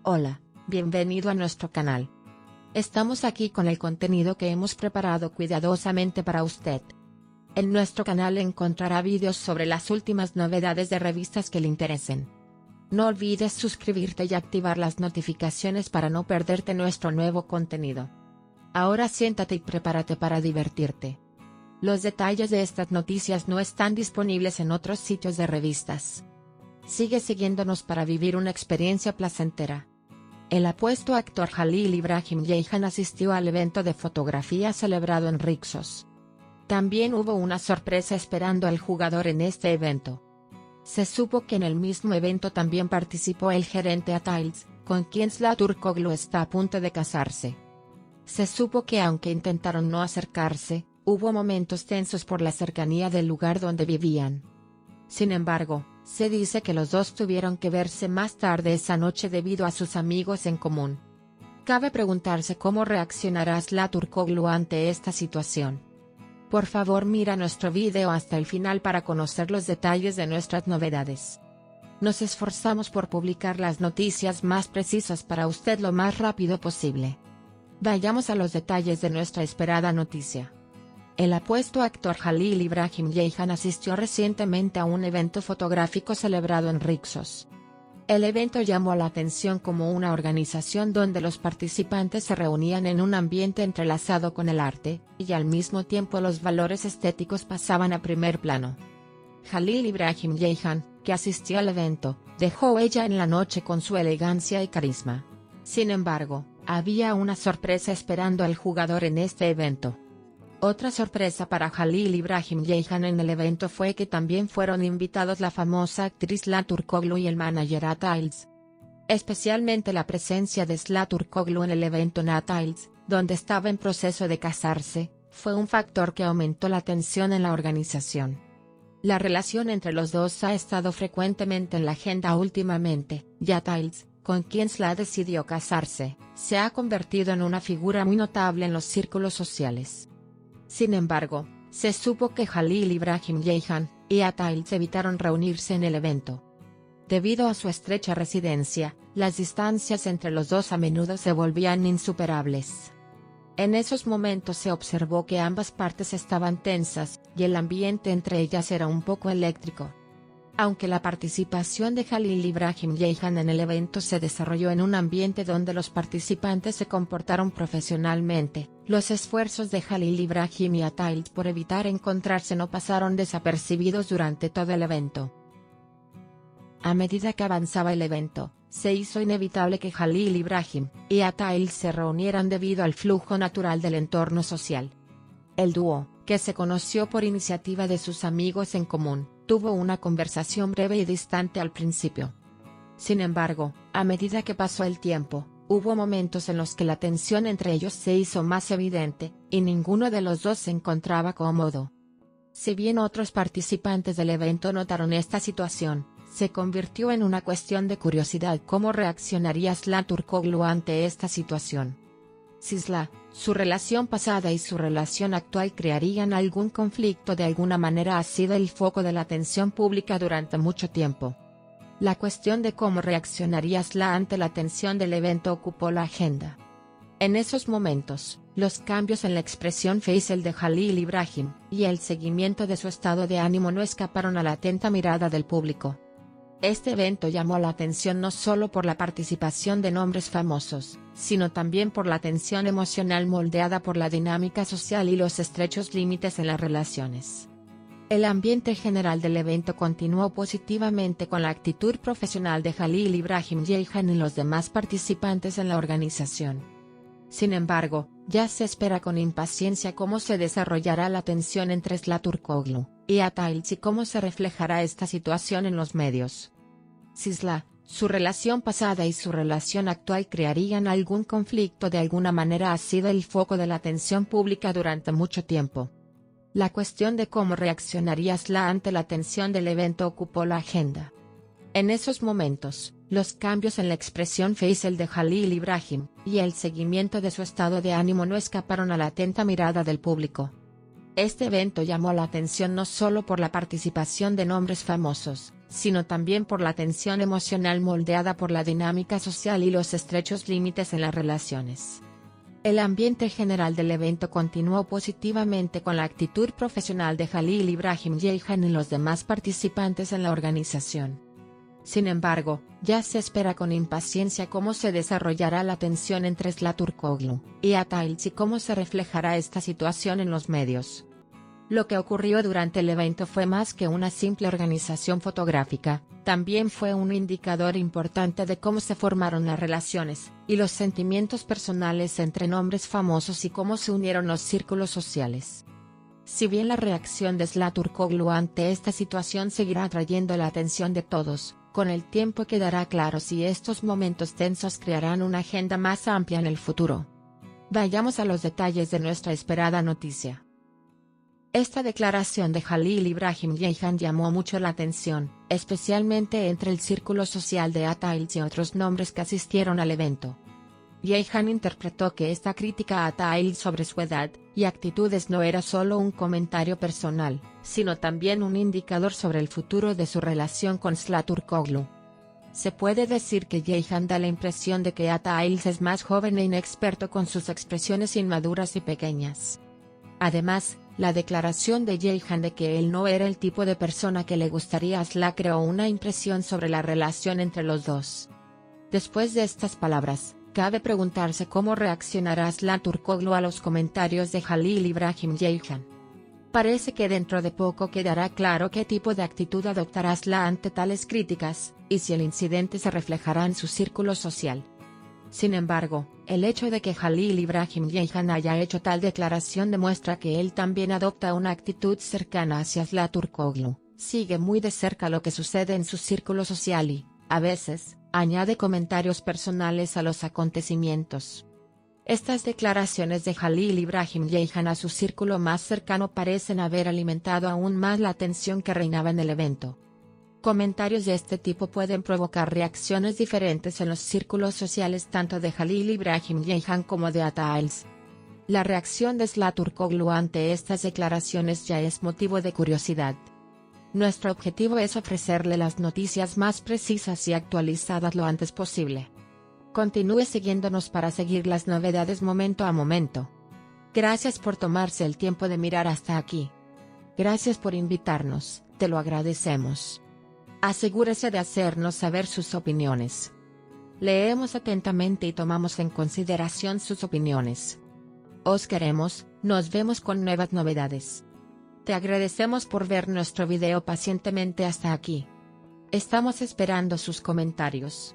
Hola, bienvenido a nuestro canal. Estamos aquí con el contenido que hemos preparado cuidadosamente para usted. En nuestro canal encontrará vídeos sobre las últimas novedades de revistas que le interesen. No olvides suscribirte y activar las notificaciones para no perderte nuestro nuevo contenido. Ahora siéntate y prepárate para divertirte. Los detalles de estas noticias no están disponibles en otros sitios de revistas. Sigue siguiéndonos para vivir una experiencia placentera. El apuesto actor Jalil Ibrahim Ceyhan asistió al evento de fotografía celebrado en Rixos. También hubo una sorpresa esperando al jugador en este evento. Se supo que en el mismo evento también participó el gerente Atails, con quien Zlaturkoglu está a punto de casarse. Se supo que aunque intentaron no acercarse, hubo momentos tensos por la cercanía del lugar donde vivían. Sin embargo, se dice que los dos tuvieron que verse más tarde esa noche debido a sus amigos en común. Cabe preguntarse cómo reaccionará Zlaturkoglu ante esta situación. Por favor, mira nuestro video hasta el final para conocer los detalles de nuestras novedades. Nos esforzamos por publicar las noticias más precisas para usted lo más rápido posible. Vayamos a los detalles de nuestra esperada noticia. El apuesto actor Jalil Ibrahim Ceyhan asistió recientemente a un evento fotográfico celebrado en Rixos. El evento llamó la atención como una organización donde los participantes se reunían en un ambiente entrelazado con el arte, y al mismo tiempo los valores estéticos pasaban a primer plano. Jalil Ibrahim Ceyhan, que asistió al evento, dejó huella en la noche con su elegancia y carisma. Sin embargo, había una sorpresa esperando al jugador en este evento. Otra sorpresa para Jalil Ibrahim Ceyhan en el evento fue que también fueron invitados la famosa actriz Zlaturkoglu y el manager Atails. Especialmente la presencia de Zlaturkoglu en el evento Atails, donde estaba en proceso de casarse, fue un factor que aumentó la tensión en la organización. La relación entre los dos ha estado frecuentemente en la agenda últimamente, y Atails, con quien Zla decidió casarse, se ha convertido en una figura muy notable en los círculos sociales. Sin embargo, se supo que Jalil Ibrahim Ceyhan y Atails evitaron reunirse en el evento. Debido a su estrecha residencia, las distancias entre los dos a menudo se volvían insuperables. En esos momentos se observó que ambas partes estaban tensas, y el ambiente entre ellas era un poco eléctrico. Aunque la participación de Jalil Ibrahim Ceyhan en el evento se desarrolló en un ambiente donde los participantes se comportaron profesionalmente, los esfuerzos de Jalil Ibrahim y Atails por evitar encontrarse no pasaron desapercibidos durante todo el evento. A medida que avanzaba el evento, se hizo inevitable que Jalil Ibrahim y Atails se reunieran debido al flujo natural del entorno social. El dúo, que se conoció por iniciativa de sus amigos en común, tuvo una conversación breve y distante al principio. Sin embargo, a medida que pasó el tiempo, hubo momentos en los que la tensión entre ellos se hizo más evidente, y ninguno de los dos se encontraba cómodo. Si bien otros participantes del evento notaron esta situación, se convirtió en una cuestión de curiosidad cómo reaccionaría Zlaturkoglu ante esta situación. Si Zla, su relación pasada y su relación actual crearían algún conflicto de alguna manera ha sido el foco de la atención pública durante mucho tiempo. La cuestión de cómo reaccionaría Zla ante la tensión del evento ocupó la agenda. En esos momentos, los cambios en la expresión facial de Jalil Ibrahim y el seguimiento de su estado de ánimo no escaparon a la atenta mirada del público. Este evento llamó la atención no solo por la participación de nombres famosos, sino también por la tensión emocional moldeada por la dinámica social y los estrechos límites en las relaciones. El ambiente general del evento continuó positivamente con la actitud profesional de Jalil Ibrahim Ceyhan y los demás participantes en la organización. Sin embargo, ya se espera con impaciencia cómo se desarrollará la tensión entre Zlaturkoglu y Atails y cómo se reflejará esta situación en los medios. Si Zla, su relación pasada y su relación actual crearían algún conflicto de alguna manera ha sido el foco de la atención pública durante mucho tiempo. La cuestión de cómo reaccionaría Zla ante la tensión del evento ocupó la agenda. En esos momentos, los cambios en la expresión facial de Jalil Ibrahim y el seguimiento de su estado de ánimo no escaparon a la atenta mirada del público. Este evento llamó la atención no solo por la participación de nombres famosos, sino también por la tensión emocional moldeada por la dinámica social y los estrechos límites en las relaciones. El ambiente general del evento continuó positivamente con la actitud profesional de Jalil Ibrahim Ceyhan y los demás participantes en la organización. Sin embargo, ya se espera con impaciencia cómo se desarrollará la tensión entre Zlaturkoglu y Atailz y cómo se reflejará esta situación en los medios. Lo que ocurrió durante el evento fue más que una simple organización fotográfica, también fue un indicador importante de cómo se formaron las relaciones y los sentimientos personales entre nombres famosos y cómo se unieron los círculos sociales. Si bien la reacción de Zlaturkoglu ante esta situación seguirá atrayendo la atención de todos, con el tiempo quedará claro si estos momentos tensos crearán una agenda más amplia en el futuro. Vayamos a los detalles de nuestra esperada noticia. Esta declaración de Jalil Ibrahim Ceyhan llamó mucho la atención, especialmente entre el círculo social de Atailz y otros nombres que asistieron al evento. Ceyhan interpretó que esta crítica a Atailz sobre su edad y actitudes no era solo un comentario personal, sino también un indicador sobre el futuro de su relación con Zlaturkoglu. Se puede decir que Ceyhan da la impresión de que Atailz es más joven e inexperto con sus expresiones inmaduras y pequeñas. Además, la declaración de Ceyhan de que él no era el tipo de persona que le gustaría a Zla creó una impresión sobre la relación entre los dos. Después de estas palabras, cabe preguntarse cómo reaccionará Zlaturkoglu a los comentarios de Jalil Ibrahim Ceyhan. Parece que dentro de poco quedará claro qué tipo de actitud adoptará Zla ante tales críticas, y si el incidente se reflejará en su círculo social. Sin embargo, el hecho de que Jalil Ibrahim Ceyhan haya hecho tal declaración demuestra que él también adopta una actitud cercana hacia Zlaturkoglu, sigue muy de cerca lo que sucede en su círculo social y, a veces, añade comentarios personales a los acontecimientos. Estas declaraciones de Jalil Ibrahim Ceyhan a su círculo más cercano parecen haber alimentado aún más la tensión que reinaba en el evento. Comentarios de este tipo pueden provocar reacciones diferentes en los círculos sociales tanto de Jalil Ibrahim Ceyhan como de Atailz. La reacción de Zlaturkoglu ante estas declaraciones ya es motivo de curiosidad. Nuestro objetivo es ofrecerle las noticias más precisas y actualizadas lo antes posible. Continúe siguiéndonos para seguir las novedades momento a momento. Gracias por tomarse el tiempo de mirar hasta aquí. Gracias por invitarnos, te lo agradecemos. Asegúrese de hacernos saber sus opiniones. Leemos atentamente y tomamos en consideración sus opiniones. Os queremos, nos vemos con nuevas novedades. Te agradecemos por ver nuestro video pacientemente hasta aquí. Estamos esperando sus comentarios.